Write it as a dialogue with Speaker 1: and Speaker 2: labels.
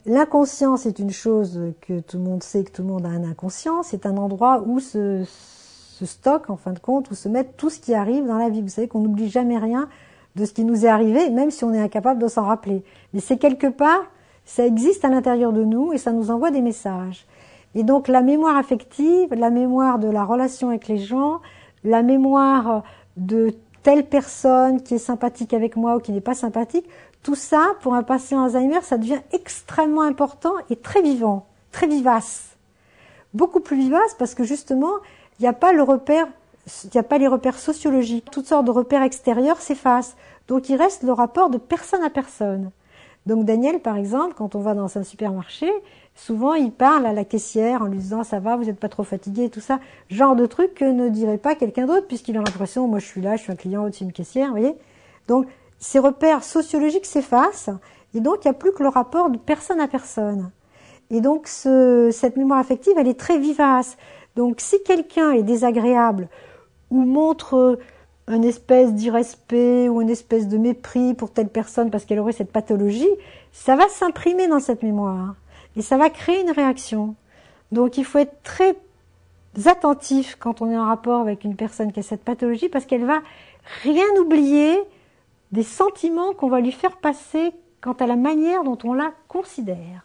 Speaker 1: L'inconscient, c'est une chose que tout le monde sait, que tout le monde a un inconscient. C'est un endroit où se stocke, en fin de compte, où se met tout ce qui arrive dans la vie. Vous savez qu'on n'oublie jamais rien de ce qui nous est arrivé, même si on est incapable de s'en rappeler. Mais c'est quelque part, ça existe à l'intérieur de nous et ça nous envoie des messages. Et donc la mémoire affective, la mémoire de la relation avec les gens, la mémoire de telle personne qui est sympathique avec moi ou qui n'est pas sympathique, tout ça, pour un patient Alzheimer, ça devient extrêmement important et très vivant, très vivace. Beaucoup plus vivace parce que justement, il n'y a pas le repère, il n'y a pas les repères sociologiques. Toutes sortes de repères extérieurs s'effacent. Donc il reste le rapport de personne à personne. Donc Daniel, par exemple, quand on va dans un supermarché, souvent il parle à la caissière en lui disant « ça va, vous n'êtes pas trop fatigué » tout ça. Genre de truc que ne dirait pas quelqu'un d'autre puisqu'il a l'impression « moi je suis là, je suis un client au-dessus d'une caissière », vous voyez. Donc ces repères sociologiques s'effacent et donc il n'y a plus que le rapport de personne à personne. Et donc cette mémoire affective, elle est très vivace. Donc si quelqu'un est désagréable ou montre une espèce d'irrespect ou une espèce de mépris pour telle personne parce qu'elle aurait cette pathologie, ça va s'imprimer dans cette mémoire et ça va créer une réaction. Donc il faut être très attentif quand on est en rapport avec une personne qui a cette pathologie parce qu'elle va rien oublier des sentiments qu'on va lui faire passer quant à la manière dont on la considère.